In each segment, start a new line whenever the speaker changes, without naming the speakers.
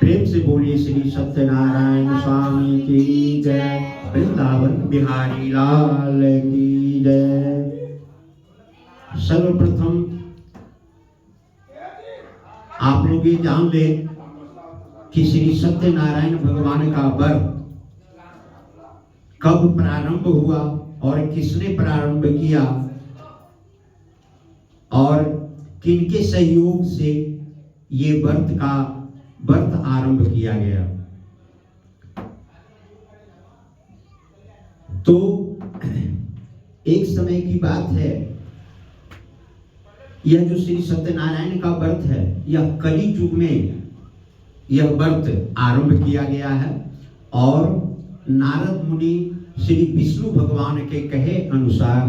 प्रेम से बोलिए श्री सत्यनारायण स्वामी की जय, वृंदावन बिहारी लाल की जय। सर्वप्रथम आप लोग ये जान ले कि श्री सत्यनारायण भगवान का व्रत कब प्रारंभ हुआ और किसने प्रारंभ किया और किनके सहयोग से ये व्रत आरंभ किया गया। तो एक समय की बात है, यह जो श्री सत्यनारायण का व्रत है, यह कली युग में यह व्रत आरंभ किया गया है और नारद मुनि श्री विष्णु भगवान के कहे अनुसार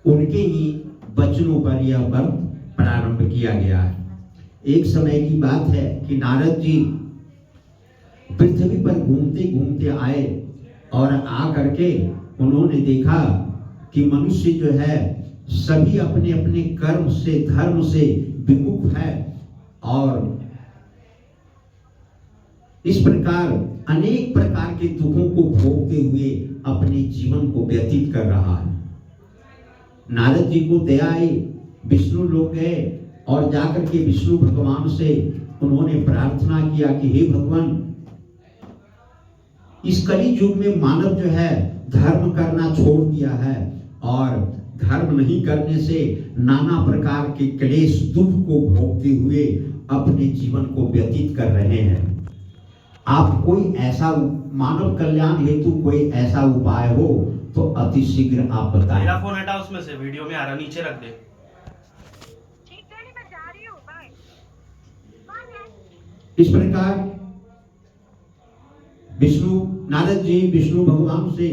उनके ही वचनों पर यह व्रत प्रारंभ किया गया है। एक समय की बात है कि नारद जी पृथ्वी पर घूमते घूमते आए और आ करके उन्होंने देखा कि मनुष्य जो है सभी अपने अपने कर्म से धर्म से विमुख है और इस प्रकार अनेक प्रकार के दुखों को भोगते हुए अपने जीवन को व्यतीत कर रहा है। नारद जी को दया आई, विष्णु लोग गए और जाकर के विष्णु भगवान से उन्होंने प्रार्थना किया कि हे भगवान, इस कली युग में मानव जो है धर्म करना छोड़ दिया है और धर्म नहीं करने से नाना प्रकार के क्लेश दुख को भोगते हुए अपने जीवन को व्यतीत कर रहे हैं। आप कोई ऐसा मानव कल्याण हेतु कोई ऐसा उपाय हो तो अति शीघ्र आप बताएं।
मेरा फोन हटा उसमें से, वीडियो में आ रहा, नीचे रख दे।
इस प्रकार नारद जी विष्णु भगवान से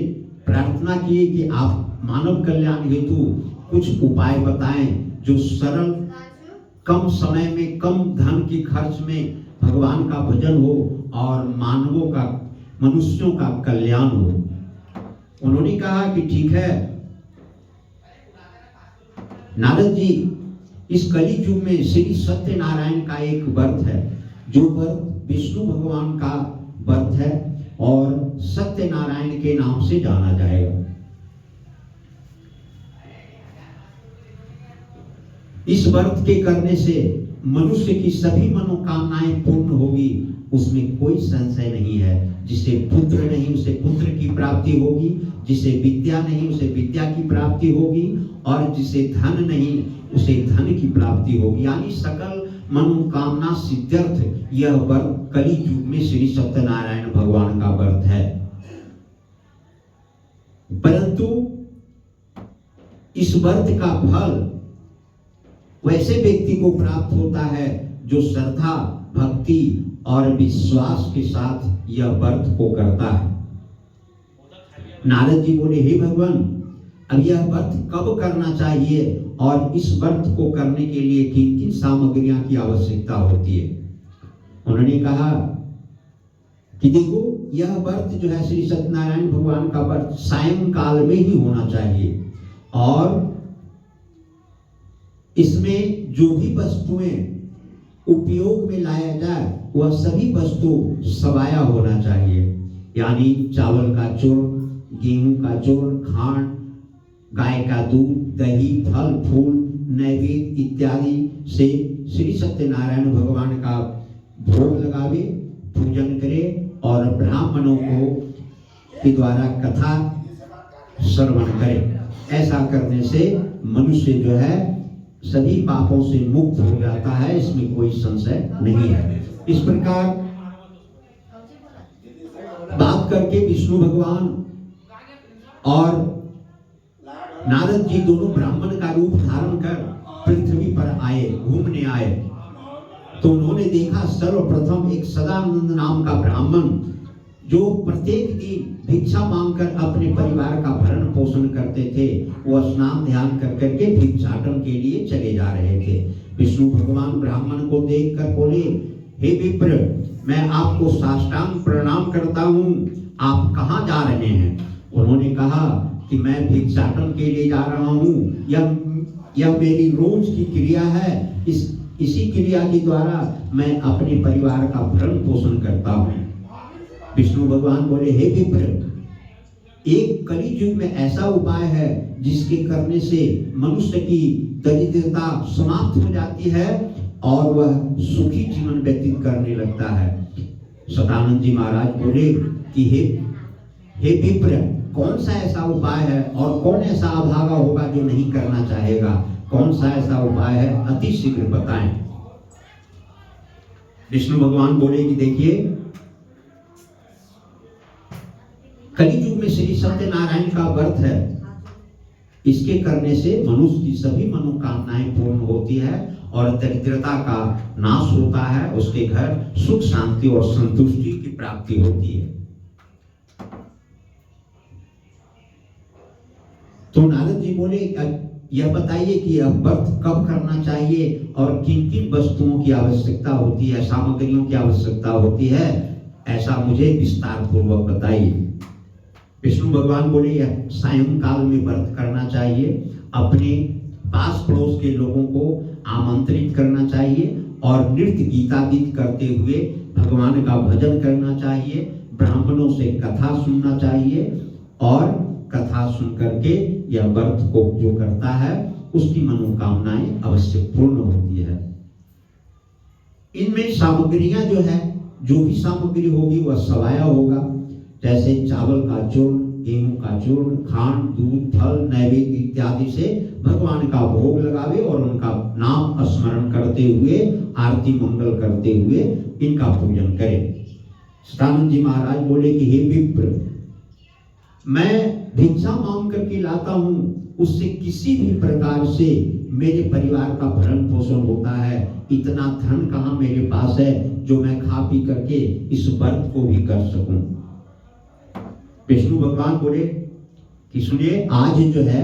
प्रार्थना किए कि आप मानव कल्याण हेतु कुछ उपाय बताएं जो सरल, कम समय में, कम धन के खर्च में भगवान का भजन हो और मानवों का, मनुष्यों का कल्याण हो। उन्होंने कहा कि ठीक है नारद जी, इस कली युग में श्री सत्यनारायण का एक व्रत है जो व्रत विष्णु भगवान का व्रत है और सत्यनारायण के नाम से जाना जाएगा। इस व्रत के करने से मनुष्य की सभी मनोकामनाएं पूर्ण होगी, उसमें कोई संशय नहीं है। जिसे पुत्र नहीं उसे पुत्र की प्राप्ति होगी, जिसे विद्या नहीं उसे विद्या की प्राप्ति होगी और जिसे धन नहीं उसे धन की प्राप्ति होगी, यानी सकल मनोकामना सिद्ध्यर्थ यह व्रत कली युग में श्री सत्यनारायण भगवान का व्रत है। परंतु इस व्रत का फल वैसे व्यक्ति को प्राप्त होता है जो श्रद्धा, भक्ति और विश्वास के साथ यह व्रत को करता है। नारद जी बोले, हे भगवान, अब यह व्रत कब करना चाहिए और इस व्रत को करने के लिए किन किन सामग्रियां की आवश्यकता होती है। उन्होंने कहा कि देखो, यह व्रत जो है श्री सत्यनारायण भगवान का व्रत सायंकाल में ही होना चाहिए और इसमें जो भी वस्तुएं उपयोग में लाया जाए वह सभी वस्तु सवाया होना चाहिए, यानी चावल का चूर्ण, गेहूं का चूर्ण, खांड, गाय का दूध, दही, फल फूल, नैवेद्य इत्यादि से श्री सत्यनारायण भगवान का भोग लगावे, पूजन करे और ब्राह्मणों को के द्वारा कथा श्रवण करे। ऐसा करने से मनुष्य जो है सभी पापों से मुक्त हो जाता है, इसमें कोई संशय नहीं है। इस प्रकार बात करके विष्णु भगवान और नारद जी दोनों ब्राह्मण का रूप धारण कर पृथ्वी पर आए, घूमने आए। तो उन्होंने देखा सर्वप्रथम एक सदानंद नाम का ब्राह्मण जो प्रत्येक दिन भिक्षा मांगकर अपने परिवार का भरण पोषण करते थे, वो स्नान ध्यान कर करके भिक्षाटन के लिए चले जा रहे थे। विष्णु भगवान ब्राह्मण को देखकर बोले, हे विप्र, मैं आपको साष्टांग प्रणाम करता हूँ, आप कहाँ जा रहे हैं? उन्होंने कहा कि मैं भिक्षाटन के लिए जा रहा हूँ, यह मेरी रोज की क्रिया है, इसी क्रिया के द्वारा मैं अपने परिवार का भरण पोषण करता हूँ। विष्णु भगवान बोले, हे विप्र, एक कली युग में ऐसा उपाय है जिसके करने से मनुष्य की दरिद्रता समाप्त हो जाती है और वह सुखी जीवन व्यतीत करने लगता है। सदानंद जी महाराज बोले कि हे विप्र, कौन सा ऐसा उपाय है और कौन ऐसा अभागा होगा जो नहीं करना चाहेगा? कौन सा ऐसा उपाय है, अति शीघ्र बताएं। विष्णु भगवान बोले कि देखिए, कलियुग में श्री सत्यनारायण का व्रत है, इसके करने से मनुष्य की सभी मनोकामनाएं पूर्ण होती है और दरिद्रता का नाश होता है, उसके घर सुख शांति और संतुष्टि की प्राप्ति होती है। तो नारद जी बोले, यह बताइए कि यह व्रत कब करना चाहिए और किन किन वस्तुओं की आवश्यकता होती है, सामग्रियों की आवश्यकता होती है, ऐसा मुझे विस्तार पूर्वक बताइए। विष्णु भगवान बोले, यह सायंकाल में व्रत करना चाहिए, अपने पास पड़ोस के लोगों को आमंत्रित करना चाहिए और नृत्य गीतादीत करते हुए भगवान का भजन करना चाहिए, ब्राह्मणों से कथा सुनना चाहिए और कथा सुन करके यह व्रत को जो करता है उसकी मनोकामनाएं अवश्य पूर्ण होती है। इनमें सामग्रियां जो है, जो भी सामग्री होगी वह सवाया होगा, जैसे चावल का चूर्ण, गेहूं का चूर्ण, खांड, दूध, फल, नैवेद्य इत्यादि से भगवान का भोग लगावे और उनका नाम स्मरण करते हुए, आरती मंगल करते हुए इनका पूजन करें। सदानंद जी महाराज बोले कि हे विप्र, मैं भिक्षा मांग करके लाता हूँ, उससे किसी भी प्रकार से मेरे परिवार का भरण पोषण होता है, इतना धन कहाँ मेरे पास है जो मैं खा पी करके इस व्रत को भी कर सकूं। विष्णु भगवान बोले कि सुनिए, आज जो है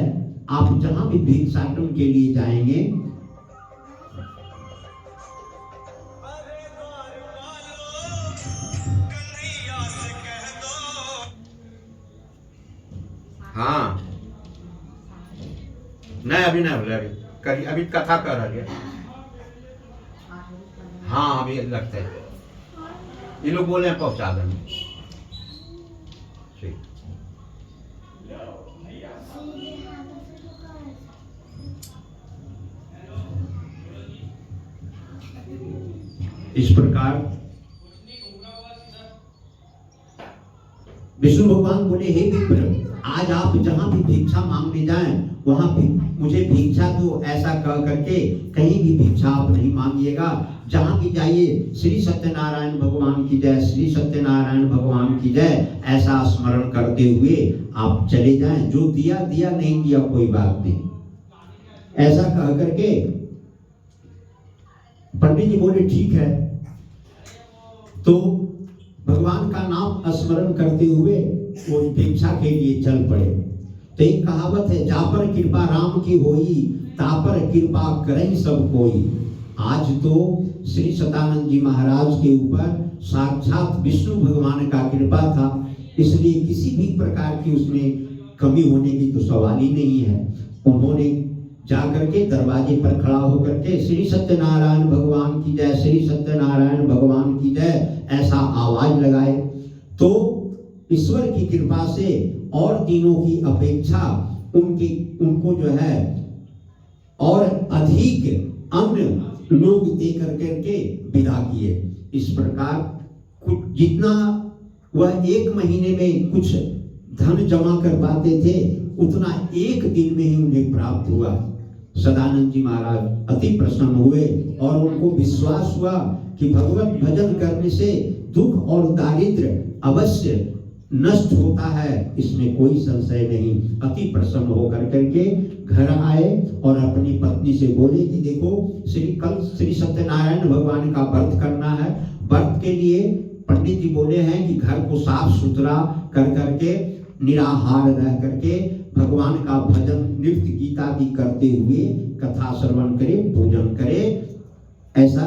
आप जहां भी भिक्षाटन के लिए जाएंगे, हाँ नहीं अभी नहीं बोले, अभी करी, अभी कथा कर रही है। हाँ अभी लगता है ये लोग बोले हैं पहुंचा देंगे। इस प्रकार विष्णु भगवान बोले, हे विप्र, आज आप जहां भी भिक्षा मांगने जाएं वहां भी मुझे भिक्षा दो, ऐसा कह करके कहीं भी भिक्षा आप नहीं मांगिएगा। जहां भी जाइए श्री सत्यनारायण भगवान की जय, श्री सत्यनारायण भगवान की जय, ऐसा स्मरण करते हुए आप चले जाएं। जो दिया दिया, नहीं दिया कोई बात नहीं, ऐसा कह करके पंडित जी बोले ठीक है। तो भगवान का नाम स्मरण करते हुए वो भिक्षा के लिए चल पड़े। तो एक कहावत है, जापर कृपा राम की होई, तापर कृपा करें सब कोई। आज तो श्री सदानंद जी महाराज के ऊपर साक्षात विष्णु भगवान का कृपा था, इसलिए किसी भी प्रकार की उसमें कमी होने की तो सवाल ही नहीं है। उन्होंने जाकर के दरवाजे पर खड़ा होकर के श्री सत्यनारायण भगवान की जय, श्री सत्यनारायण भगवान की जय, ऐसा आवाज लगाए। तो ईश्वर की कृपा से और दिनों की अपेक्षा उनको जो है और अधिक अन्न लोग दे करके विदा किए। इस प्रकार कुछ जितना वह एक महीने में कुछ धन जमा कर पाते थे, उतना एक दिन में ही उन्हें प्राप्त हुआ। सदानंद जी महाराज अति प्रसन्न हुए और उनको विश्वास हुआ कि भगवत भजन करने से दुख और दारिद्र्य अवश्य नष्ट होता है, इसमें कोई संशय नहीं। अति प्रसन्न होकर करके घर आए और अपनी पत्नी से बोले कि देखो, कल श्री सत्यनारायण भगवान का व्रत करना है। व्रत के लिए पंडित जी बोले हैं कि घर को साफ सुथरा कर करके, निराहार रह करके भगवान का भजन, नृत्य गीतादि करते हुए कथा श्रवण करे, पूजन करे। ऐसा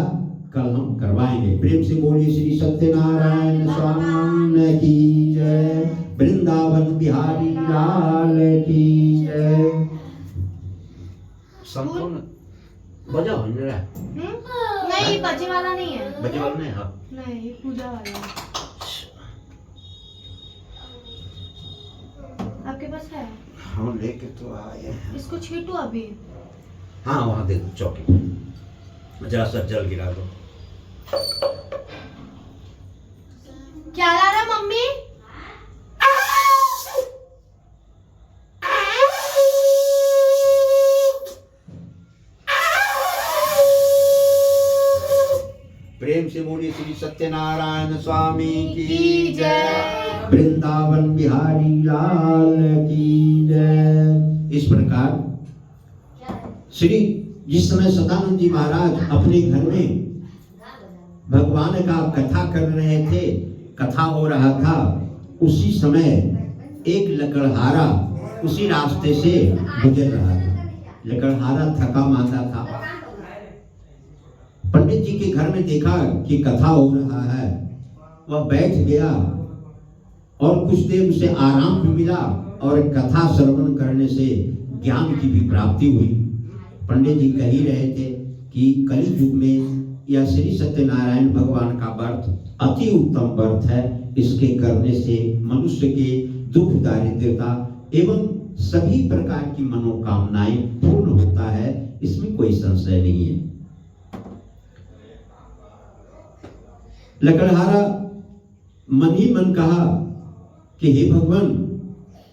कल हम करवाएंगे। प्रेम से बोलिए श्री सत्यनारायण स्वामी की जय, वृंदावन बिहारी लाल की जय। संपूर्ण बजाओ मेरा
नहीं बजे वाला नहीं है।
बजे वाला नहीं। हाँ
नहीं ये पूजा वाला है। आपके पास है?
हम लेके तो आए हैं।
इसको छीटू अभी।
हाँ वहाँ देखो चौकी जरा सा जल गिरा दो।
क्या ला रहा मम्मी?
प्रेम से बोलिए श्री सत्यनारायण स्वामी की
की
जय।
जय।
वृंदावन बिहारी लाल की जय। इस प्रकार श्री जिस समय सदानंद जी महाराज अपने घर में भगवान का कथा कर रहे थे, कथा हो रहा था, उसी समय एक लकड़हारा उसी रास्ते से गुजर रहा था। लकड़हारा थका मांदा था। पंडित जी के घर में देखा कि कथा हो रहा है, वह बैठ गया और कुछ देर उसे आराम भी मिला और कथा श्रवण करने से ज्ञान की भी प्राप्ति हुई। पंडित जी कह ही रहे थे कि कलि युग में यह श्री सत्यनारायण भगवान का व्रत अति उत्तम व्रत है। इसके करने से मनुष्य के दुख दारिद्र्यता एवं सभी प्रकार की मनोकामनाएं पूर्ण होता है, इसमें कोई संशय नहीं है। लकड़हारा मन ही मन कहा कि हे भगवान,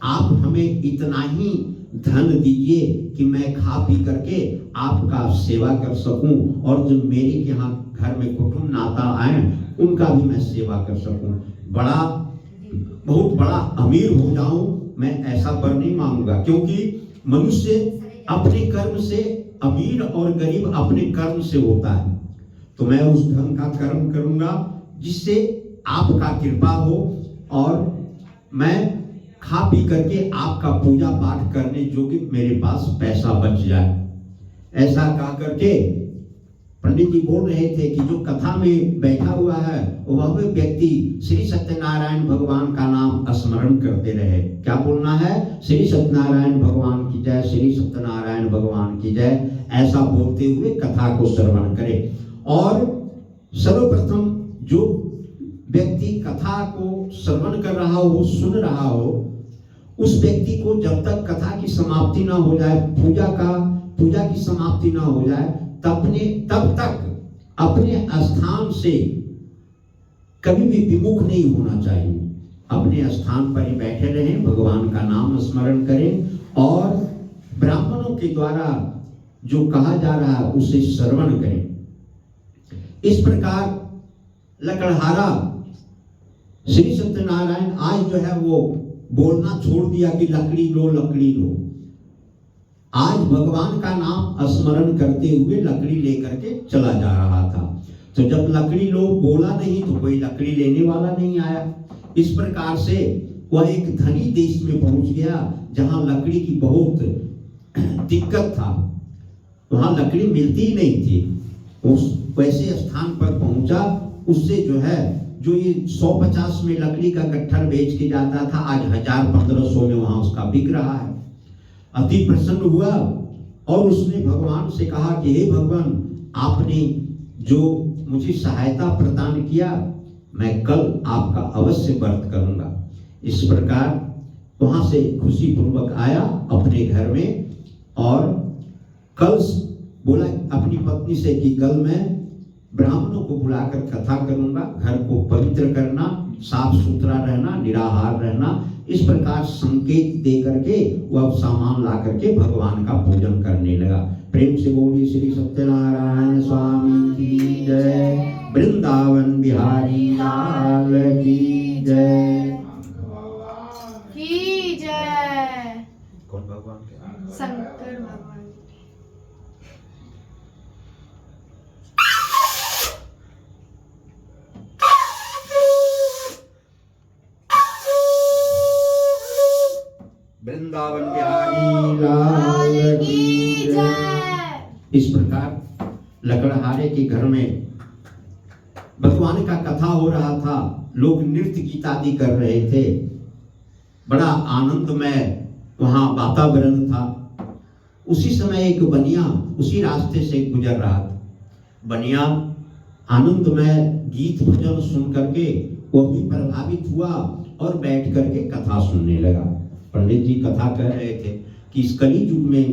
आप हमें इतना ही धन दीजिए कि मैं खा पी करके आपका सेवा कर सकूं और जो मेरे यहाँ घर में कुटुंब नाता आए उनका भी मैं सेवा कर सकूं। बहुत बड़ा अमीर हो जाऊं, मैं ऐसा वर नहीं मांगूंगा, क्योंकि मनुष्य अपने कर्म से अमीर और गरीब अपने कर्म से होता है। तो मैं उस ढंग का कर्म करूंगा जिससे आपका कृपा हो और मैं खा पी करके आपका पूजा पाठ करने जो कि मेरे पास पैसा बच जाए। ऐसा कहा करके पंडित जी बोल रहे थे कि जो कथा में बैठा हुआ है वह व्यक्ति श्री सत्यनारायण भगवान का नाम स्मरण करते रहे। क्या बोलना है? श्री सत्यनारायण भगवान की जय, श्री सत्यनारायण भगवान की जय, ऐसा बोलते हुए कथा को श्रवण करे। और सर्वप्रथम जो व्यक्ति कथा को श्रवण कर रहा हो, सुन रहा हो, उस व्यक्ति को जब तक कथा की समाप्ति ना हो जाए, पूजा की समाप्ति ना हो जाए, तब तक अपने स्थान से कभी भी विमुख नहीं होना चाहिए। अपने स्थान पर ही बैठे रहें, भगवान का नाम स्मरण करें और ब्राह्मणों के द्वारा जो कहा जा रहा है उसे श्रवण करें। इस प्रकार लकड़हारा श्री सत्यनारायण आज जो है वो बोलना छोड़ दिया कि लकड़ी लो लकड़ी लो। आज भगवान का नाम स्मरण करते हुए लकड़ी लेकर के चला जा रहा था। तो जब लकड़ी लो बोला नहीं तो कोई लकड़ी लेने वाला नहीं आया। इस प्रकार से वह एक धनी देश में पहुंच गया जहां लकड़ी की बहुत दिक्कत था, वहां लकड़ी मिलती ही नहीं थी। उस वैसे स्थान पर पहुंचा, उससे जो है जो ये 150 में लकड़ी का गट्ठर बेच के जाता था, आज 1000-1500 में वहां उसका बिक रहा है। अति प्रसन्न हुआ और उसने भगवान से कहा कि हे भगवान, आपने जो मुझे सहायता प्रदान किया, मैं कल आपका अवश्य व्रत करूंगा। इस प्रकार वहां से खुशी पूर्वक आया अपने घर में और कल बोला अपनी पत्नी से कि कल मैं ब्राह्मणों को बुलाकर कथा करूंगा, घर को पवित्र करना, साफ सुथरा रहना, निराहार रहना। इस प्रकार संकेत दे करके वह सामान ला करके भगवान का पूजन करने लगा। प्रेम से बोलिए श्री सत्यनारायण स्वामी की जय, वृंदावन बिहारी लाल की जय।
की जय।
कौन भगवान के?
शंकर भगवान।
वृंदावन बिहारी लाल की जय। इस प्रकार लकड़हारे के घर में भगवान का कथा हो रहा था, लोग नृत्य गीत आदि कर रहे थे, बड़ा आनंदमय वहां वातावरण था। उसी समय एक बनिया उसी रास्ते से गुजर रहा था। बनिया आनंदमय गीत भजन सुन करके वो भी प्रभावित हुआ और बैठ करके कथा सुनने लगा। पंडित जी कथा कह रहे थे कि इस कली युग में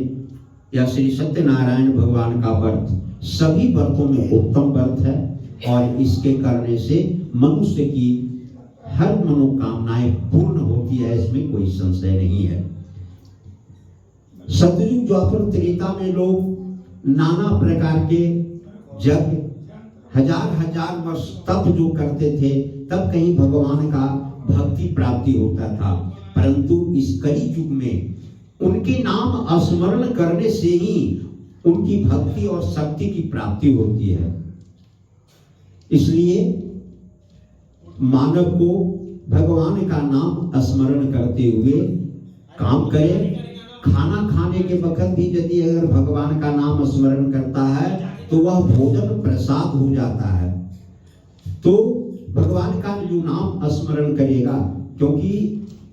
यह श्री सत्यनारायण भगवान का व्रत सभी व्रतों में उत्तम व्रत है और इसके करने से मनुष्य की हर मनोकामनाएं पूर्ण होती है, इसमें कोई संशय नहीं है। सतयुग द्वापर त्रेता में लोग नाना प्रकार के यज्ञ हजार वर्ष तप जो करते थे, तब कहीं भगवान का भक्ति प्राप्ति होता था, परंतु इस कली युग में उनके नाम स्मरण करने से ही उनकी भक्ति और शक्ति की प्राप्ति होती है। इसलिए मानव को भगवान का नाम स्मरण करते हुए काम करे। खाना खाने के वक्त भी यदि अगर भगवान का नाम स्मरण करता है तो वह भोजन प्रसाद हो जाता है। तो भगवान का जो नाम स्मरण करेगा, क्योंकि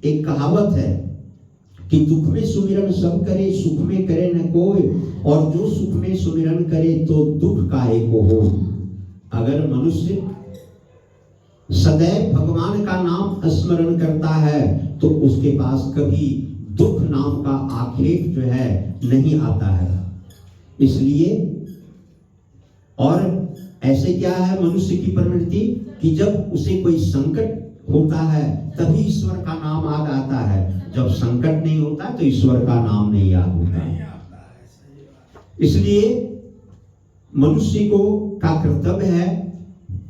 एक कहावत है कि दुख में सुमिरन सब करे, सुख में करे न कोई, और जो सुख में सुमिरन करे तो दुख काहे को हो। अगर मनुष्य सदैव भगवान का नाम स्मरण करता है तो उसके पास कभी दुख नाम का आक्षेप जो है नहीं आता है। इसलिए और ऐसे क्या है मनुष्य की प्रवृत्ति कि जब उसे कोई संकट होता है तभी ईश्वर का नाम याद आता है, जब संकट नहीं होता तो ईश्वर का नाम नहीं याद होता। इसलिए मनुष्य को का कर्तव्य है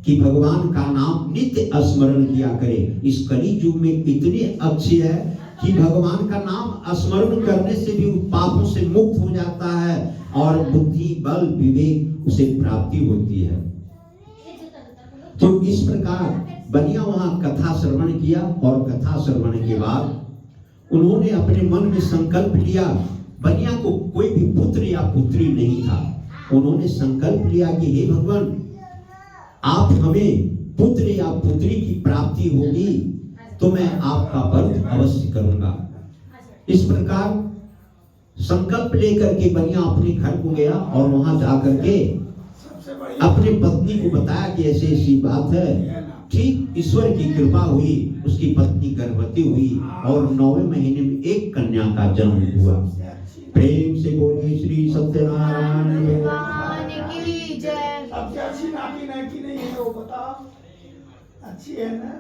कि भगवान का नाम नित्य स्मरण किया करे। इस कली युग में इतनी अच्छी है कि भगवान का नाम स्मरण करने से भी पापों से मुक्त हो जाता है और बुद्धि बल विवेक उसे प्राप्ति होती है। तो इस प्रकार बनिया वहां कथा श्रवण किया और कथा श्रवण के बाद उन्होंने अपने मन में संकल्प लिया। बनिया को कोई भी पुत्र या पुत्री नहीं था। उन्होंने संकल्प लिया कि हे भगवान, आप हमें पुत्र या पुत्री की प्राप्ति होगी तो मैं आपका व्रत अवश्य करूंगा। इस प्रकार संकल्प लेकर के बनिया अपने घर को गया और वहां जाकर के अपने पत्नी को बताया कि ऐसी ऐसी बात है। ठीक ईश्वर की कृपा हुई, उसकी पत्नी गर्भवती हुई और 9वें महीने में एक कन्या का जन्म हुआ। प्रेम से बोलिए श्री सत्यनारायण
भगवान की जय।
सबसे अच्छी नाकी नाकी नहीं है वो बताओ, अच्छी है ना?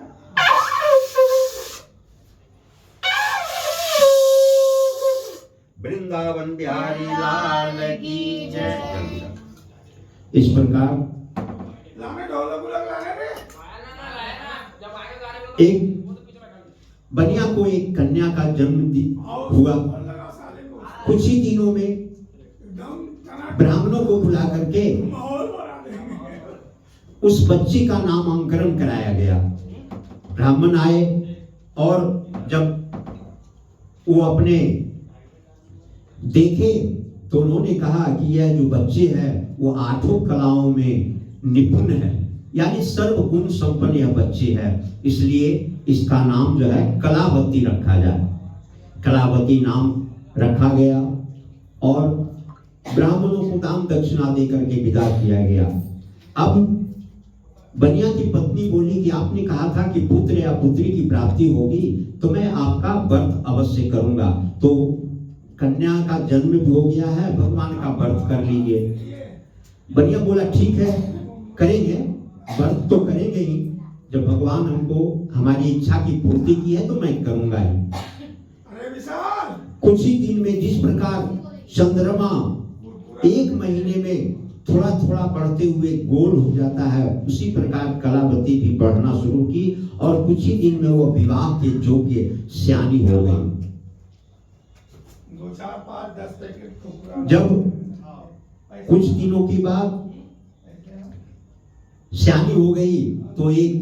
वृंदावन बिहारी लाल की जय। इस प्रकार
लाने ढोलक लाने रे।
एक बनिया को एक कन्या का जन्म हुआ। कुछ ही दिनों में ब्राह्मणों को बुला करके उस बच्ची का नामांकन कराया गया। ब्राह्मण आए और जब वो अपने देखे तो उन्होंने कहा कि यह जो बच्ची है वो 8 कलाओं में निपुण है, यानी सर्वगुण संपन्न यह बच्ची है, इसलिए इसका नाम जो है कलावती रखा जाए। कलावती नाम रखा गया और ब्राह्मणों को दान दक्षिणा देकर के विदा किया गया। अब बनिया की पत्नी बोली कि आपने कहा था कि पुत्र या पुत्री की प्राप्ति होगी तो मैं आपका व्रत अवश्य करूंगा। तो कन्या का जन्म भी हो गया है, भगवान का व्रत कर लीजिए। बनिया बोला ठीक है करेंगे, व्रत तो करेंगे ही। जब भगवान हमको हमारी इच्छा की पूर्ति की है तो मैं करूंगा ही। कुछ ही दिन में जिस प्रकार चंद्रमा 1 महीने में थोड़ा थोड़ा बढ़ते हुए गोल हो जाता है, उसी प्रकार कलावती भी बढ़ना शुरू की और कुछ ही दिन में वो विवाह के योग्य सियानी हो गई। जब कुछ दिनों के बाद सियानी हो गई तो एक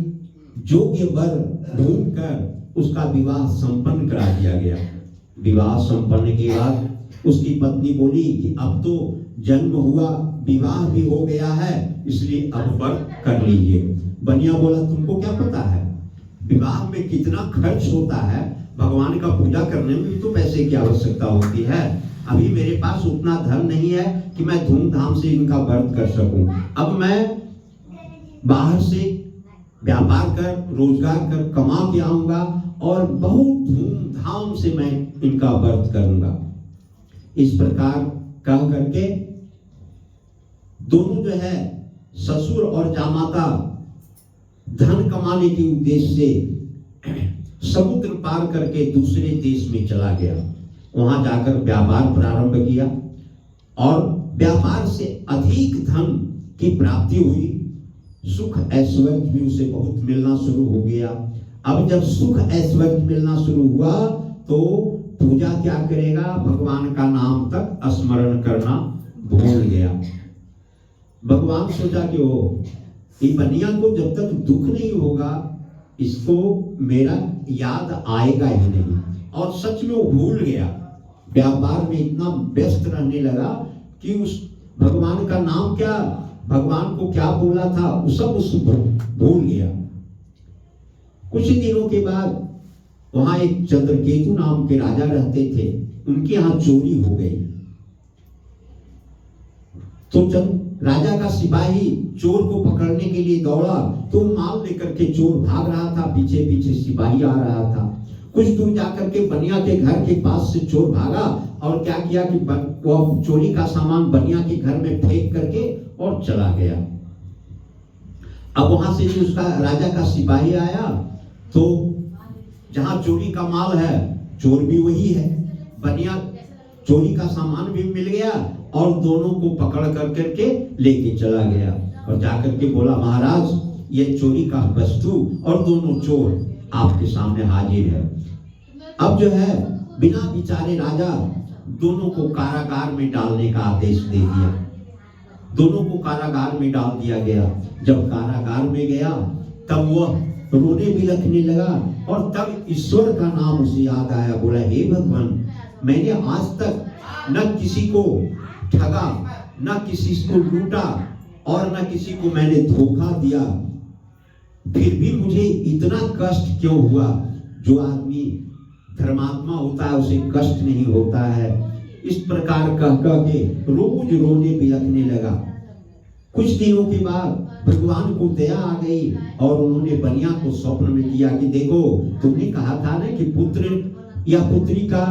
योग्य वर ढूंढकर उसका विवाह संपन्न करा दिया गया। विवाह संपन्न के बाद उसकी पत्नी बोली कि अब तो जन्म हुआ, विवाह भी हो गया है, इसलिए अब व्रत कर लीजिए। बनिया बोला तुमको क्या पता है विवाह में कितना खर्च होता है, भगवान का पूजा करने में भी तो पैसे की आवश्यकता होती है। अभी मेरे पास उतना धन नहीं है कि मैं धूमधाम से इनका व्रत कर सकूं। अब मैं बाहर से व्यापार कर रोजगार कर कमा के आऊंगा और बहुत धूमधाम से मैं इनका व्रत करूंगा। इस प्रकार कह करके दोनों जो है ससुर और जामाता धन कमाने के उद्देश्य से समुद्र पार करके दूसरे देश में चला गया। वहां जाकर व्यापार प्रारंभ किया और व्यापार से अधिक धन की प्राप्ति हुई। सुख ऐश्वर्य भी उसे बहुत मिलना शुरू हो गया। अब जब सुख ऐश्वर्य मिलना शुरू हुआ तो पूजा क्या करेगा, भगवान का नाम तक स्मरण करना भूल गया। भगवान सोचा कि वो ये बनिया को जब तक दुख नहीं होगा इसको मेरा याद आएगा ही नहीं। और सच में वो भूल गया, व्यापार में इतना व्यस्त रहने लगा कि उस भगवान का नाम क्या, भगवान को क्या बोला था वो सब उसको भूल गया। कुछ दिनों के बाद वहां एक चंद्रकेतु नाम के राजा रहते थे, उनके यहाँ चोरी हो गई। तो जब राजा का सिपाही चोर को पकड़ने के लिए दौड़ा तो माल लेकर के चोर भाग रहा था, पीछे पीछे सिपाही आ रहा था। कुछ दूर जाकर के बनिया के घर के पास से चोर भागा और क्या किया कि वो चोरी का सामान बनिया के घर में फेंक करके और चला गया। अब वहां से जो उसका राजा का सिपाही आया तो जहां चोरी का माल है चोर भी वही है, बनिया चोरी का सामान भी मिल गया और दोनों को पकड़ कर करके लेके चला गया और जाकर के बोला महाराज ये चोरी का वस्तु और दोनों चोर आपके सामने हाजिर है। अब जो है बिना विचारे राजा दोनों को कारागार में डालने का आदेश दे दिया। दोनों को कारागार में डाल दिया गया। जब कारागार में गया तब वह रोने बिलखने लगा और तब ईश्वर का नाम उसे याद आया। बोला हे भगवान, मैंने आज तक न किसी को ठगा, न किसी को लूटा और न किसी को मैंने धोखा दिया, फिर भी मुझे इतना कष्ट क्यों हुआ। जो आदमी धर्मात्मा होता है उसे कष्ट नहीं होता है। इस प्रकार कह के रोज रोने बिलखने लगा। कुछ दिनों के बाद भगवान को दया आ गई और उन्होंने बनिया को स्वप्न में किया कि देखो तुमने कहा था ना कि पुत्र या पुत्री का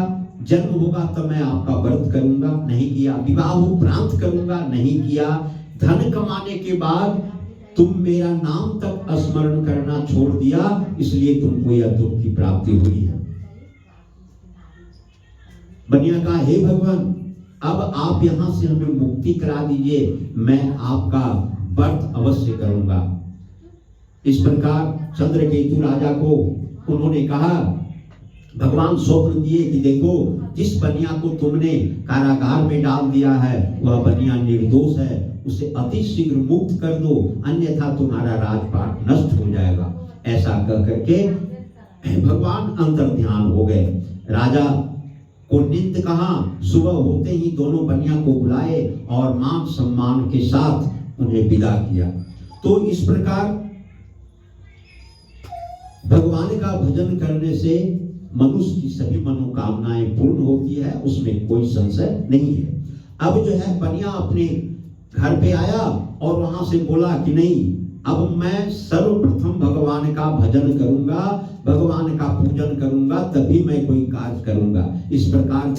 जन्म होगा तो मैं आपका व्रत करूंगा, नहीं किया। विवाह उपरांत करूंगा, नहीं किया। धन कमाने के बाद तुम मेरा नाम तक स्मरण करना छोड़ दिया, इसलिए तुमको यह दुख की प्राप्ति हुई है। बनिया कहा हे भगवान, अब आप यहां से हमें मुक्ति करा दीजिए, मैं आपका व्रत अवश्य करूंगा। इस प्रकार चंद्रकेतु राजा को उन्होंने कहा, भगवान स्वप्न दिए कि देखो जिस बनिया को तुमने कारागार में डाल दिया है वह बनिया निर्दोष है, उसे अति शीघ्र मुक्त कर दो, अन्यथा तुम्हारा राजपाट नष्ट हो जाएगा। ऐसा कह करके भगवान अंतर ध्यान हो गए। राजा को नींद कहा, सुबह होते ही दोनों बनिया को बुलाए और मान सम्मान के साथ उन्हें विदा किया। तो इस प्रकार भगवान का भजन करने से मनुष्य की सभी मनोकामनाएं पूर्ण होती है, उसमें कोई संशय नहीं है। अब जो है बनिया अपने घर पे आया और वहां से बोला कि नहीं, अब मैं सर्वप्रथम भगवान का भजन करूंगा, भगवान का पूजन करूंगा, तभी मैं कोई कार्य करूंगा। इस प्रकार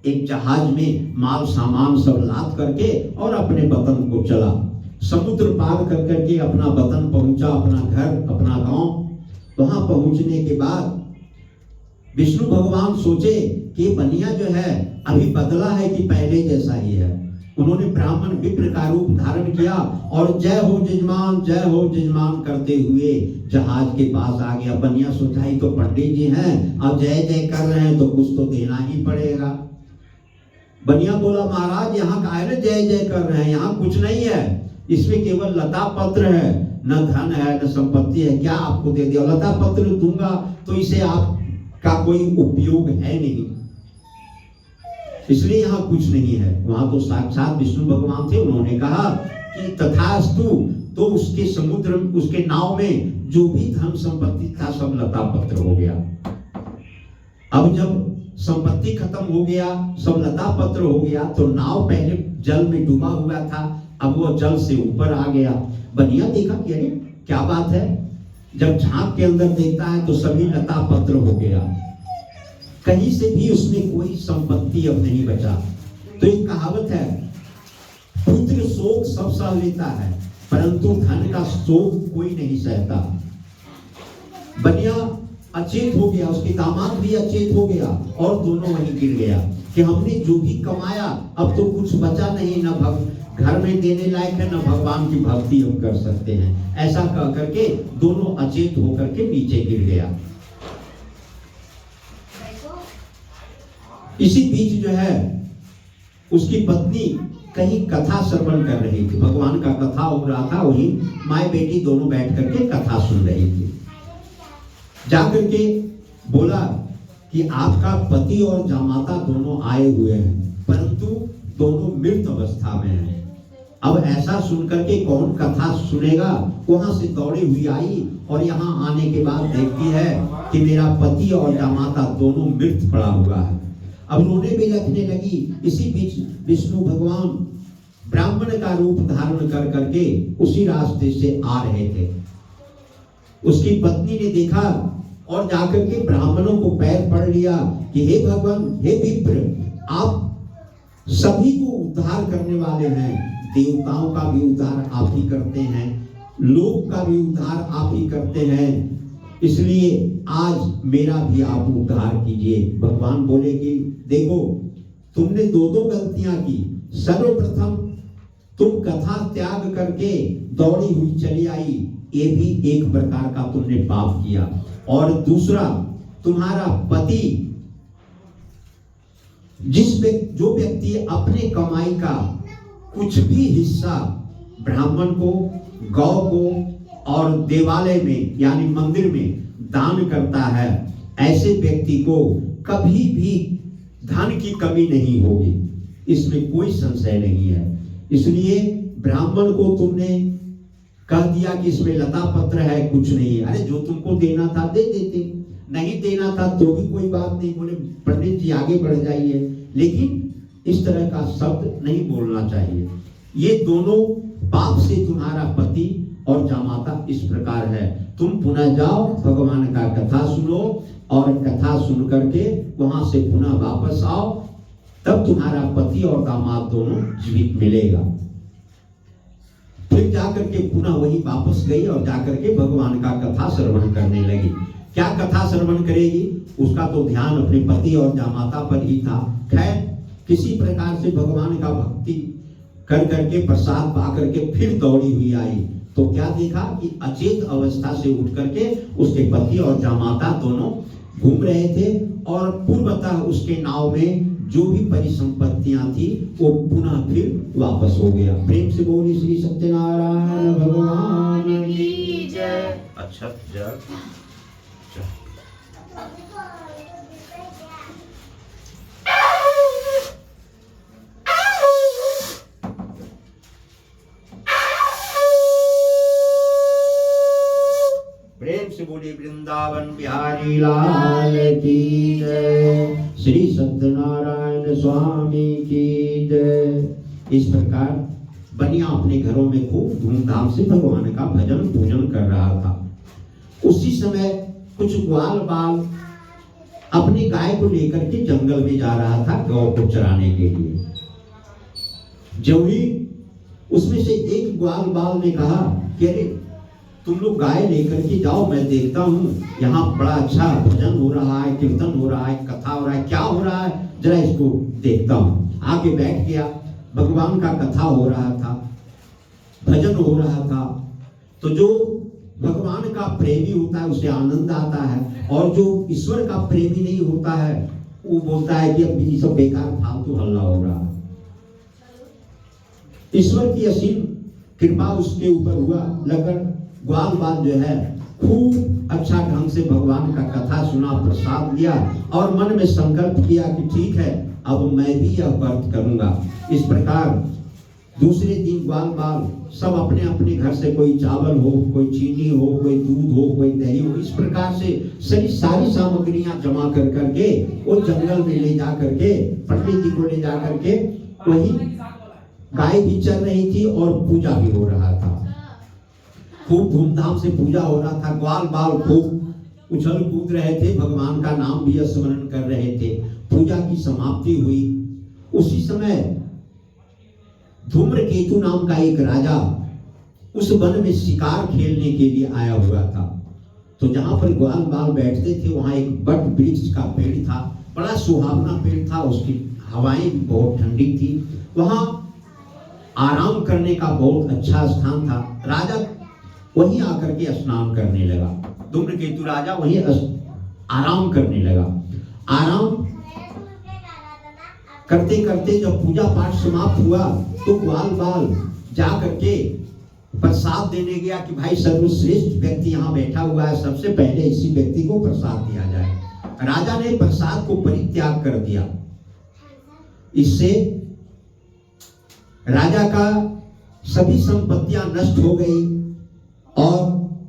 एक जहाज में माल सामान सब लाद करके और अपने वतन को चला। समुद्र पार कर करके अपना वतन पहुंचा, अपना घर, अपना गांव। वहां पहुंचने के बाद विष्णु भगवान सोचे कि बनिया जो है अभी बदला है कि पहले जैसा ही है। उन्होंने ब्राह्मण विप्र का रूप धारण किया और जय हो जजमान करते हुए जहाज के पास आ गया। बनिया सोचा ही तो पंडित जी हैं, अब जय जय कर रहे हैं तो कुछ तो देना ही पड़ेगा। बनिया बोला महाराज यहाँ का है ना जय जय कर रहे हैं, यहाँ कुछ नहीं है, इसमें केवल लता पत्र है, न धन है न संपत्ति है, क्या आपको दे दिया। लता पत्र दूंगा तो इसे आपका कोई उपयोग है नहीं, इसलिए यहाँ कुछ नहीं है। वहां तो साक्षात विष्णु भगवान थे। उन्होंने कहा कि तथास्तु। तो उसके समुद्र, उसके नाव में जो भी धन संपत्ति था सब लता पत्र हो गया। अब जब संपत्ति खत्म हो गया, सब लता पत्र हो गया, तो नाव पहले जल में डूबा हुआ था, अब वो जल से ऊपर आ गया। बनिया देखा कि अरे क्या बात है, जब झांक के अंदर देखता है तो सभी लता पत्र हो गया, कहीं से भी उसमें कोई संपत्ति अब नहीं बचा। तो एक कहावत है, पुत्र शोक सब सह लेता है परंतु धन का शोक कोई नहीं सहता। बनिया अचेत हो गया, उसके दामाद भी अचेत हो गया और दोनों वहीं गिर गया कि हमने जो भी कमाया अब तो कुछ बचा नहीं, न घर में देने लायक है, न भगवान की भक्ति हम कर सकते हैं। ऐसा कह करके दोनों अचेत होकर के नीचे गिर गया। इसी बीच जो है उसकी पत्नी कहीं कथा श्रवण कर रही थी, भगवान का कथा हो रहा था, वही माँ बेटी दोनों बैठ करके कथा सुन रही थी। जाकर के बोला कि आपका पति और जामाता दोनों आए हुए हैं परंतु दोनों मृत अवस्था में हैं। अब ऐसा सुनकर के कौन कथा सुनेगा। वहां से दौड़ी हुई आई और यहाँ आने के बाद देखती है कि मेरा पति और जामाता दोनों मृत पड़ा हुआ है। अब रोने भी लगने लगी। इसी बीच विष्णु भगवान ब्राह्मण का रूप धारण कर करके उसी रास्ते से आ रहे थे। उसकी पत्नी ने देखा और जाकर के ब्राह्मणों को पैर पड़ लिया कि हे भगवान, हे विप्र, आप सभी को उद्धार करने वाले हैं, देवताओं का भी उद्धार आप ही करते हैं, लोक का भी उद्धार आप ही करते हैं, इसलिए आज मेरा भी आप उद्धार कीजिए। भगवान बोले कि देखो तुमने दो गलतियां की। सर्वप्रथम तुम कथा त्याग करके दौड़ी हुई चली आई, ये भी एक प्रकार का तुमने पाप किया। और दूसरा, तुम्हारा पति जो व्यक्ति अपने कमाई का कुछ भी हिस्सा ब्राह्मण को, गौ को और देवालय में यानी मंदिर में दान करता है, ऐसे व्यक्ति को कभी भी धन की कमी नहीं होगी, इसमें कोई संशय नहीं है। इसलिए ब्राह्मण को तुमने कह दिया कि इसमें लता पत्र है, कुछ नहीं है। अरे जो तुमको देना था दे देते, नहीं देना था तो भी कोई बात नहीं, बोले पंडित जी आगे बढ़ जाइए, लेकिन इस तरह का शब्द नहीं बोलना चाहिए। ये दोनों पाप से तुम्हारा पति और जामाता इस प्रकार है। तुम पुनः जाओ, भगवान का कथा सुनो और कथा सुन करके वहां से पुनः वापस आओ, तब तुम्हारा पति और दामाद दोनों जीवित मिलेगा। फिर जाकर के पुनः वही वापस गई और जाकर के भगवान का कथा श्रवण करने लगी। क्या कथा श्रवण करेगी, उसका तो ध्यान अपने पति और जामाता पर ही था। खैर किसी प्रकार से भगवान का भक्ति कर करके प्रसाद पा करके फिर दौड़ी हुई आई, तो क्या देखा कि अचेत अवस्था से उठ करके उसके पति और जामाता दोनों घूम रहे थे और पूर्वतः उसके नाव में जो भी परिसंपत्तियां थी वो पुनः फिर वापस हो गया। प्रेम से बोली श्री सत्यनारायण भगवान की जय।
अच्छा जय।
प्रेम से बोली वृंदावन बिहारी लाल की जय, श्री सत्यनारायण स्वामी की जय। इस प्रकार बनिया अपने घरों में खूब धूमधाम से भगवान का भजन पूजन कर रहा था। उसी समय कुछ ग्वाल बाल अपनी गाय को लेकर के जंगल में जा रहा था गौ को चराने के लिए। जो ही उसमें से एक ग्वाल बाल ने कहा कि अरे तुम लोग गाय लेकर के जाओ, मैं देखता हूँ यहाँ बड़ा अच्छा भजन हो रहा है, कीर्तन हो रहा है, कथा हो रहा है, क्या हो रहा है, जरा इसको देखता हूँ। आके बैठ गया, भगवान का कथा हो रहा था, भजन हो रहा था। तो जो भगवान का प्रेमी होता है उसे आनंद आता है, और जो ईश्वर का प्रेमी नहीं होता है वो बोलता है कि अब ये सब बेकार फालतू हल्ला हो रहा है। ईश्वर की असीम कृपा उसके ऊपर हुआ, लगकर ग्वाल बाल जो है खूब अच्छा ढंग से भगवान का कथा सुना, प्रसाद लिया और मन में संकल्प किया कि ठीक है अब मैं भी यह व्रत करूंगा। इस प्रकार दूसरे दिन ग्वाल बाल सब अपने अपने घर से, कोई चावल हो, कोई चीनी हो, कोई दूध हो, कोई दही हो, इस प्रकार से सारी सामग्रियां जमा कर करके वो जंगल में ले जा करके पंडित जी को ले जा करके वही गाय भी चल रही थी और पूजा भी हो रहा था। खूब धूमधाम से पूजा हो रहा था। ग्वाल बाल खूब उछल कूद रहे थे, भगवान का नाम भी स्मरण कर रहे थे। पूजा की समाप्ति हुई। उसी समय धूम्रकेतु नाम का एक राजा उस वन में शिकार खेलने के लिए आया हुआ था। तो जहां पर ग्वाल बाल बैठते थे वहां एक बट वृक्ष का पेड़ था, बड़ा सुहावना पेड़ था, उसकी हवाएं भी बहुत ठंडी थी। वहां आराम करने का बहुत अच्छा स्थान था। राजा वहीं आकर के स्नान करने लगा। धूम्रकेतु राजा वहीं आराम करने लगा। आराम करते करते जब पूजा पाठ समाप्त हुआ तो ग्वाल बाल जा करके प्रसाद देने गया कि भाई सर्वश्रेष्ठ व्यक्ति यहाँ बैठा हुआ है, सबसे पहले इसी व्यक्ति को प्रसाद दिया जाए। राजा ने प्रसाद को परित्याग कर दिया। इससे राजा का सभी संपत्तियां नष्ट हो गई और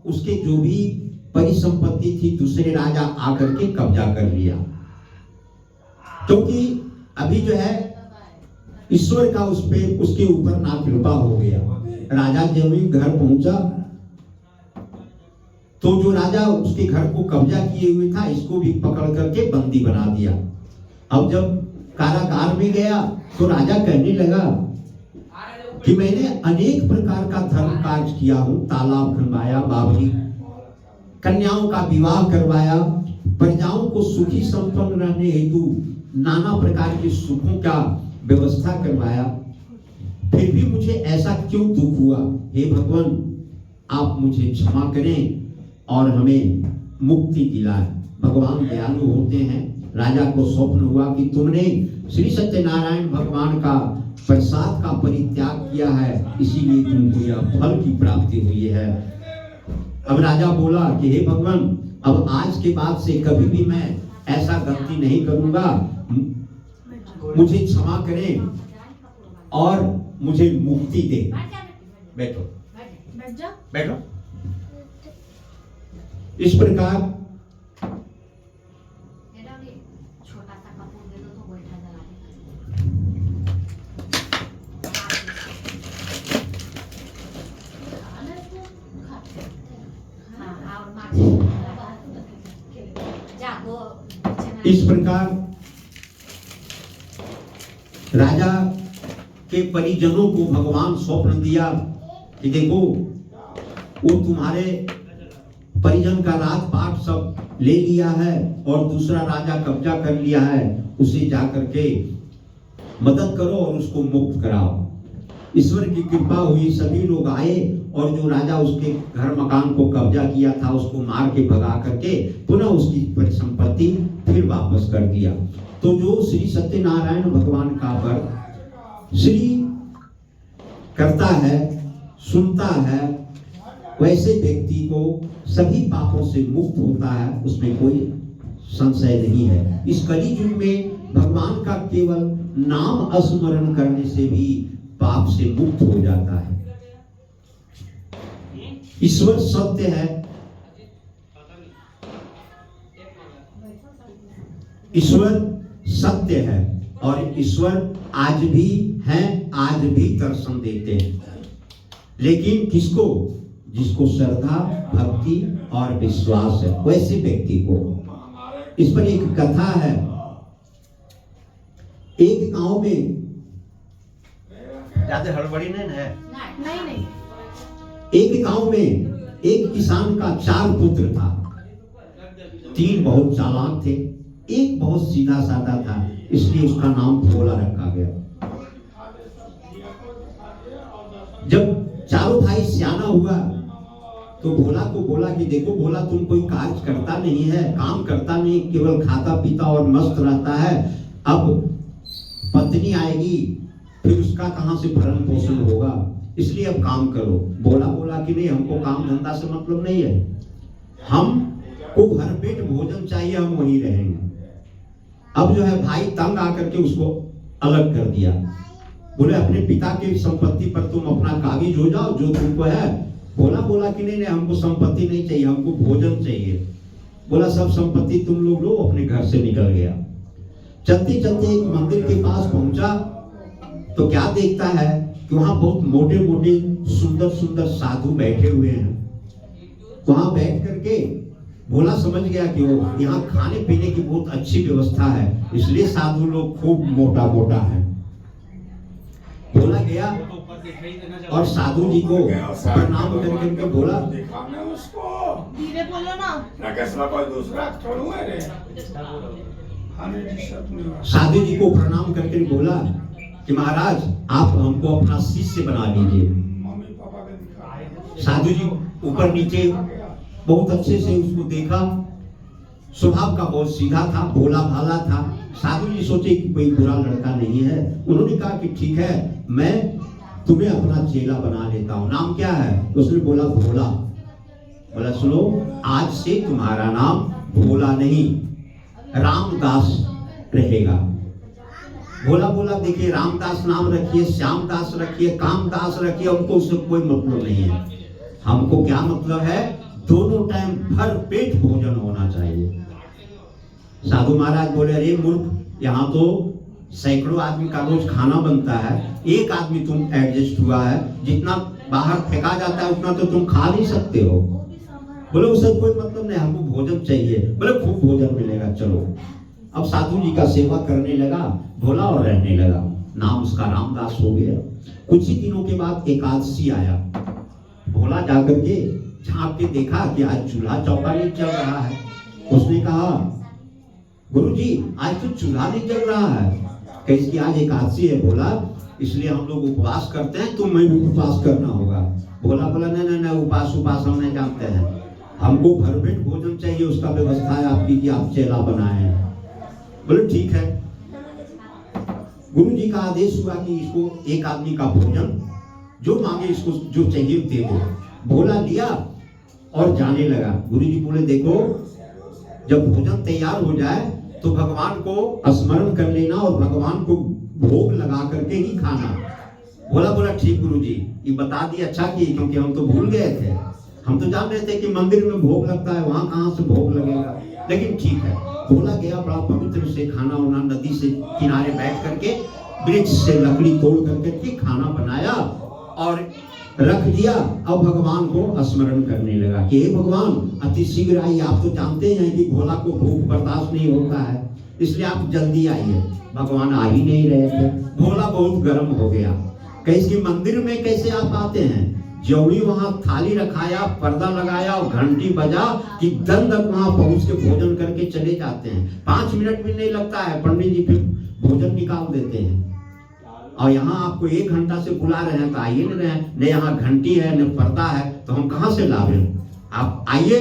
उसके जो भी परिसंपत्ति थी दूसरे राजा आकर के कब्जा कर लिया। क्योंकि अभी जो है ईश्वर का उसके ऊपर ना कृपा हो गया। राजा जब भी घर पहुंचा तो जो राजा उसके घर को कब्जा किए हुए था इसको भी पकड़ करके बंदी बना दिया। अब जब कारागार में गया तो राजा कहने लगा कि मैंने अनेक प्रकार का धर्म कार्य किया हूं, तालाब खनवाया, बावली कन्याओं का विवाह करवाया, प्रजाओं को सुखी संपन्न रहने हेतु नाना प्रकार के सुखों का व्यवस्था करवाया, फिर भी मुझे ऐसा क्यों दुख हुआ? हे भगवान, आप मुझे क्षमा करें और हमें मुक्ति दिलाएं। भगवान दयालु होते हैं। राजा को स्वप्न हुआ कि तुमने श्री सत्यनारायण भगवान का प्रसाद का परित्याग किया है, इसीलिए तुमको यह फल की प्राप्ति हुई है। अब राजा बोला कि हे भगवान, अब आज के बाद से कभी भी मैं ऐसा गलती नहीं करूंगा, मुझे क्षमा करें और मुझे मुक्ति दे। बैठो बैठो। इस प्रकार राजा के परिजनों को भगवान स्वप्न दिया कि देखो वो तुम्हारे परिजन का राजपाट सब ले लिया है और दूसरा राजा कब्जा कर लिया है, उसे जाकर के मदद करो और उसको मुक्त कराओ। ईश्वर की कृपा हुई, सभी लोग आए और जो राजा उसके घर मकान को कब्जा किया था उसको मार के भगा करके पुनः उसकी परिसंपत्ति फिर वापस कर दिया। तो जो श्री सत्यनारायण भगवान का व्रत श्री करता है, सुनता है, वैसे व्यक्ति को सभी पापों से मुक्त होता है, उसमें कोई संशय नहीं है। इस कली युग में भगवान का केवल नाम स्मरण करने से भी पाप से मुक्त हो जाता है। ईश्वर सत्य है, ईश्वर सत्य है और ईश्वर आज भी है, आज भी दर्शन देते हैं। लेकिन किसको? जिसको श्रद्धा, भक्ति और विश्वास है, वैसे व्यक्ति को। इस पर एक कथा है। एक गांव में, ज्यादा हड़बड़ी नहीं है,
नहीं।
एक गांव में एक किसान का 4 पुत्र था। 3 बहुत चालाक थे, एक बहुत सीधा साधा था, इसलिए उसका नाम भोला रखा गया। जब चारों भाई सियाना हुआ तो भोला को बोला कि देखो भोला, तुम कोई कार्य करता नहीं है, काम करता नहीं, केवल खाता पीता और मस्त रहता है। अब पत्नी आएगी फिर उसका कहां से भरण पोषण होगा, इसलिए अब काम करो। भोला बोला कि नहीं, हमको काम धंधा से मतलब नहीं है, हमको भरपेट भोजन चाहिए, हम वहीं रहेंगे। अब जो है भाई तंग आकर के उसको अलग कर दिया। बोले अपने पिता की संपत्ति पर तुम अपना काबिज हो जाओ जो तुमको है। बोला कि नहीं हमको संपत्ति नहीं चाहिए, हमको भोजन चाहिए। बोला सब संपत्ति तुम लोग लो, अपने घर से निकल गया। चलते चलते एक मंदिर के पास पहुंचा तो क्या देखता है कि वहां बहुत मोटे मोटे सुंदर सुंदर साधु बैठे हुए हैं। वहां बैठ करके भोला समझ गया कि वो यहाँ खाने पीने की बहुत अच्छी व्यवस्था है, इसलिए साधु लोग खूब मोटा मोटा है। भोला गया और साधु जी को प्रणाम करके बोला,
धीरे बोलो ना।
कोई दूसरा थोड़ू है रे।
साधु जी को प्रणाम करके बोला कि महाराज आप हमको अपना शिष्य बना लीजिए।
मम्मी पापा के दिखा।
साधु जी ऊपर नीचे बहुत अच्छे से उसको देखा, स्वभाव का बहुत सीधा था, भोला भाला था। साधु जी सोचे कि कोई बुरा लड़का नहीं है। उन्होंने कहा कि ठीक है मैं तुम्हें अपना चेला बना लेता हूँ, नाम क्या है? उसने बोला भोला। बोला सुनो आज से तुम्हारा नाम भोला नहीं रामदास रहेगा। भोला बोला देखिए रामदास नाम रखिए, श्यामदास रखिए, कामदास रखिए, हमको उससे कोई मतलब नहीं है। हमको क्या मतलब है, दोनों टाइम भर पेट भोजन होना चाहिए। साधु महाराज बोले अरे मूर्ख, यहाँ तो सैकड़ों आदमी का रोज खाना बनता है, एक आदमी तुम एडजस्ट हुआ है, जितना बाहर फेंका जाता है उतना तो तुम खा नहीं सकते हो। बोले उससे कोई मतलब नहीं, हमको भोजन चाहिए। बोले खूब भोजन मिलेगा, चलो। अब साधु जी का सेवा करने लगा भोला और रहने लगा। नाम उसका रामदास हो गया। कुछ ही दिनों के बाद एकादशी आया। भोला जाकर के झांक के देखा कि आज चूल्हा चौका नहीं चल रहा है। उसने कहा गुरुजी आज तो चूल्हा नहीं चल रहा है। कैसे आज एकादशी है? बोला इसलिए हम लोग उपवास करते हैं, तुम्हें भी उपवास करना होगा। बोला नहीं उपवास हम नहीं जानते हैं, हमको भरपेट भोजन चाहिए, उसका व्यवस्था है आप कीजिए, आप चेला बनाए। बोले ठीक है। गुरु जी का आदेश हुआ कि इसको एक आदमी का भोजन जो मांगे इसको जो चाहिए दे दो। भोला लिया और जाने लगा। गुरु जी बोले देखो जब भोजन तैयार हो जाए तो भगवान को स्मरण कर लेना और भगवान को भोग लगा करके ही खाना। बोला ठीक गुरु जी, ये बता दिए अच्छा की, क्योंकि हम तो भूल गए थे। हम तो जान रहे थे कि मंदिर में भोग लगता है, वहां कहां से भोग लगेगा, लेकिन ठीक है। भोला गया बड़ा पवित्र से खाना वाना नदी से किनारे बैठ करके वृक्ष से लकड़ी तोड़ करके खाना बनाया और रख दिया। अब भगवान को स्मरण करने लगा कि हे भगवान अति शीघ्र आइए, आप तो जानते हैं कि भोला को भूख बर्दाश्त नहीं होता है, इसलिए आप जल्दी आइए। भगवान आ ही नहीं रहे थे। भोला बहुत गर्म हो गया। कैसे मंदिर में कैसे आप आते हैं? जौड़ी वहां थाली रखाया, पर्दा लगाया और घंटी बजा कि दन तक वहां पहुंच के भोजन करके चले जाते हैं। 5 मिनट भी नहीं लगता है, पंडित जी फिर भोजन निकाल देते हैं। और यहाँ आपको 1 घंटा से बुला रहे हैं तो आइए नहीं रहे हैं, न यहाँ घंटी है न पर्दा है, तो हम कहाँ से ला रहे हैं? आप आइए।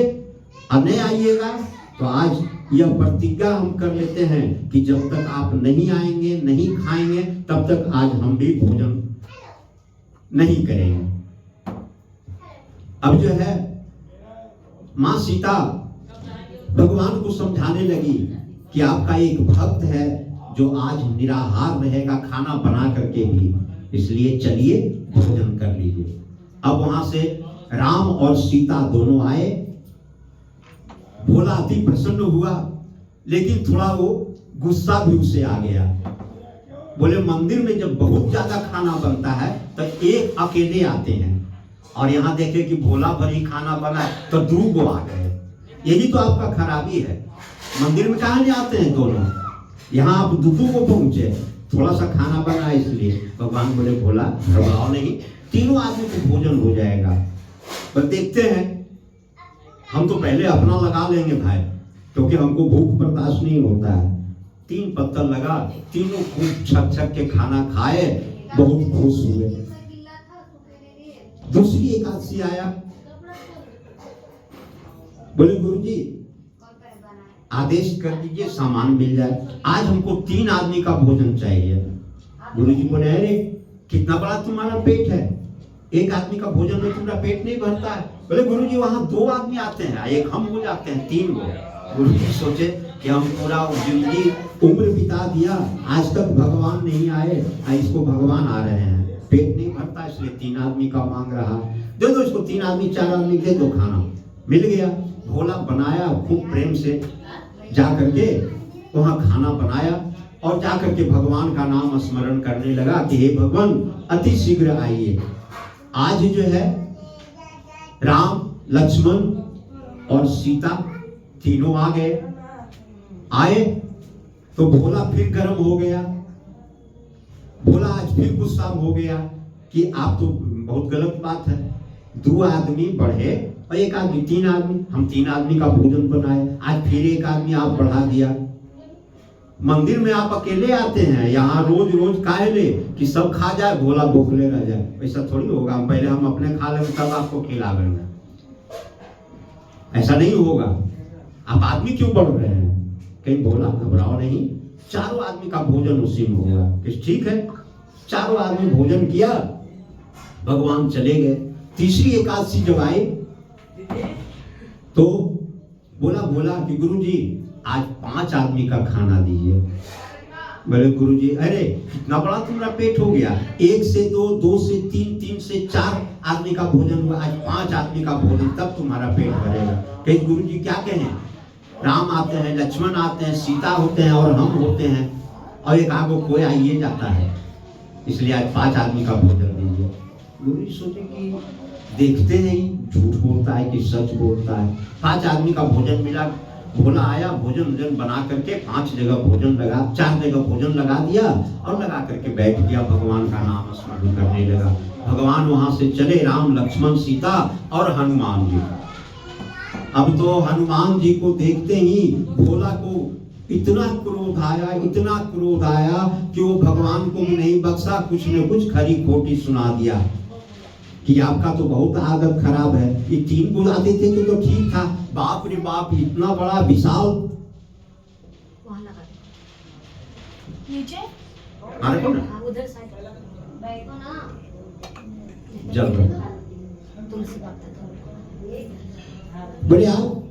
अब नहीं आइएगा तो आज यह प्रतिज्ञा हम कर लेते हैं कि जब तक आप नहीं आएंगे, नहीं खाएंगे, तब तक आज हम भी भोजन नहीं करेंगे। अब जो है मां सीता भगवान को समझाने लगी कि आपका एक भक्त है जो आज निराहार रहेगा खाना बना करके भी, इसलिए चलिए भोजन कर लीजिए। अब वहां से राम और सीता दोनों आए। भोला अति प्रसन्न हुआ, लेकिन थोड़ा वो गुस्सा भी उसे आ गया। बोले मंदिर में जब बहुत ज्यादा खाना बनता है तो एक अकेले आते हैं, और यहाँ देखे कि भोला भरी खाना बना तो 2 गो आ गए। यही तो आपका खराबी है। मंदिर में कहाँ नहीं आते हैं दोनों, यहाँ आप 2 को पहुंचे, थोड़ा सा खाना बना इसलिए। भगवान बोले भोला घबराओ नहीं, 3 आदमी को भोजन हो जाएगा। पर देखते हैं, हम तो पहले अपना लगा लेंगे भाई, क्योंकि हमको भूख बर्दाश्त नहीं होता है। 3 पत्थर लगा, तीनों खूब छक के खाना खाए, बहुत खुश हुए। दूसरी एकादशी आया। बोले गुरुजी आदेश कर दीजिए सामान मिल जाए, आज हमको 3 आदमी का भोजन चाहिए। गुरुजी बोले अरे कितना बड़ा तुम्हारा पेट है, एक आदमी का भोजन में तुम्हारा पेट नहीं भरता है। बोले गुरुजी वहां 2 आदमी आते हैं, एक हम हो जाते हैं 3 गो। गुरु जी सोचे कि हम पूरा जिंदगी उम्र बिता दिया, आज तक भगवान नहीं आए, इसको भगवान आ रहे हैं, पेट नहीं भरता इसलिए 3 आदमी का मांग रहा, दे दो इसको 3 आदमी 4 आदमी दे दो खाना। मिल गया, भोला बनाया खूब प्रेम से, जा करके वहां खाना बनाया और जा करके भगवान का नाम स्मरण करने लगा कि हे भगवान अति शीघ्र आइए। आज जो है राम लक्ष्मण और सीता तीनों आ गए। आए तो भोला फिर गर्म हो गया, भोला आज फिर गुस्सा हो गया कि आप तो बहुत गलत बात है, 2 आदमी बढ़े और 1 आदमी 3 आदमी, हम 3 आदमी का भोजन बनाए, आज फिर 1 आदमी आप बढ़ा दिया। मंदिर में आप अकेले आते हैं, यहाँ रोज रोज काहे ले कि सब खा जाए, भोला भूखले रह जाए, ऐसा थोड़ी होगा। पहले हम अपने खा लेंगे तब आपको खिलावेंगे, ऐसा नहीं होगा। आप आदमी क्यों बढ़ रहे हैं? कहीं भोला घबराओ नहीं, 4 आदमी का भोजन उसी में होगा। ठीक है, 4 आदमी भोजन किया, भगवान चले गए। तीसरी एकादशी जब आई तो बोला कि गुरु जी आज 5 आदमी का खाना दीजिए। बोले गुरु जी अरे कितना बड़ा तुम्हारा पेट हो गया, 1 से 2, 2 से 3, 3 से 4 आदमी का भोजन हुआ, आज 5 आदमी का भोजन, तब तुम्हारा पेट भरेगा। कहीं गुरु जी क्या कहें, राम आते हैं, लक्ष्मण आते हैं, सीता होते हैं और हम होते हैं, और एक आगो कोई आइए जाता है, इसलिए आज 5 आदमी का भोजन दीजिए। गुरु जी सोचे कि देखते नहीं झूठ बोलता है कि सच बोलता है। 5 आदमी का भोजन मिला, भोला आया, भोजन बना करके 5 जगह भोजन लगा, 4 जगह भोजन लगा दिया और लगा करके बैठ गया, भगवान का नाम स्मरण करने लगा। भगवान वहां से चले, राम लक्ष्मण सीता और हनुमान जी। अब तो हनुमान जी को देखते ही भोला को इतना क्रोध आया कि वो भगवान को भी नहीं बख्शा, कुछ न कुछ खरी खोटी सुना दिया कि आपका तो बहुत आदत खराब है। ये 3 बुलाते थे तो ठीक था, बाप रे बाप इतना बड़ा विशाल
नीचे
अरे कौन
उधर साइड बैठो ना,
जब
तुलसी बात
बोले आप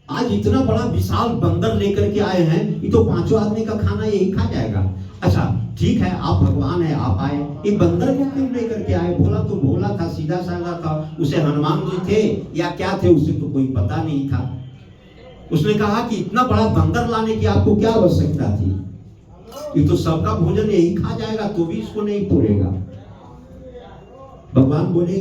आज इतना बड़ा विशाल बंदर लेकर के आए हैं, ये तो 5 आदमी का खाना यही खा जाएगा। अच्छा ठीक है, आप भगवान है, आप आए, ये बंदर को क्यों लेकर के आए? भोला तो भोला था, सीधा साधा था, उसे हनुमान जी थे या क्या थे उसे तो कोई पता नहीं था। उसने कहा कि इतना बड़ा बंदर लाने की आपको क्या आवश्यकता थी, ये तो सबका भोजन यही खा जाएगा, तो भी इसको नहीं पूरेगा। भगवान बोले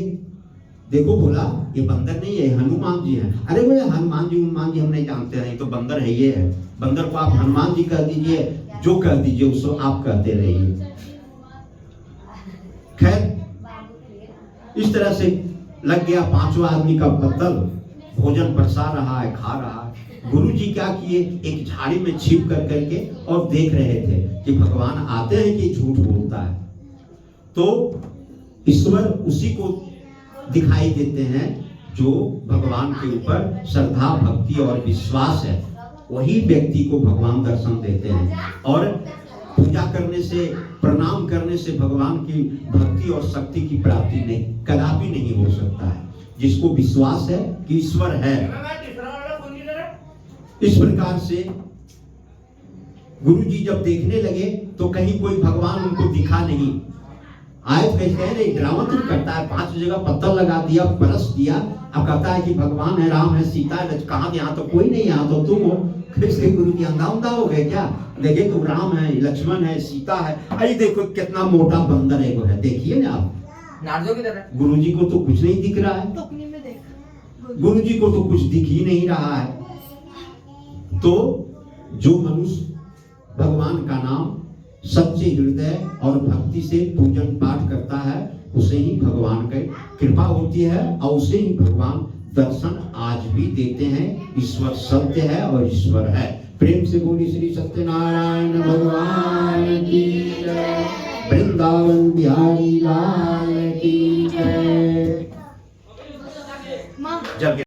देखो भोला ये बंदर नहीं है, हनुमान जी हैं। अरे बोले हनुमान जी हम नहीं जानते हैं, ये तो बंदर है, ये है बंदर को आप हनुमान जी कह दीजिए, जो कह दीजिए उसको आप कहते रहिए। खैर इस तरह से लग गया 5वां आदमी का पत्तल, भोजन बरसा रहा है, खा रहा है। गुरु जी क्या किए, एक झाड़ी में छिप कर करके और देख रहे थे कि भगवान आते हैं कि झूठ बोलता है। तो ईश्वर उसी को दिखाई देते हैं जो भगवान के ऊपर श्रद्धा भक्ति और विश्वास है, वही व्यक्ति को भगवान दर्शन देते हैं। और पूजा करने से, प्रणाम करने से भगवान की भक्ति और शक्ति की प्राप्ति नहीं कदापि नहीं हो सकता है। जिसको विश्वास है कि ईश्वर है, इस प्रकार से गुरु जी जब देखने लगे तो कहीं कोई भगवान उनको दिखा नहीं। आए कैसे है, ड्रामा तो करता है, 5 जगह पत्थर लगा दिया, बरस दिया, अब कहता है कि भगवान है, राम है, सीता है, कहाँ यहाँ तो कोई नहीं, यहाँ तो तुम हो। कैसे गुरु जी अंधा हो गए क्या? देखे तो राम है, लक्ष्मण है, सीता है, अरे देखो कितना मोटा बंदर है, देखिए ना आप।
नारदो किधर है?
गुरु जी को तो कुछ नहीं दिख रहा है,
टोकनी में देख,
गुरु जी को तो कुछ दिख ही नहीं रहा है। तो जो मनुष्य भगवान का नाम सच्चे हृदय और भक्ति से पूजन पाठ करता है, उसे ही भगवान की कृपा होती है और उसे ही भगवान दर्शन आज भी देते हैं। ईश्वर सत्य है और ईश्वर है। प्रेम से बोली श्री सत्यनारायण भगवान की जय, वृंदावन बिहारी लाल की जय।
जब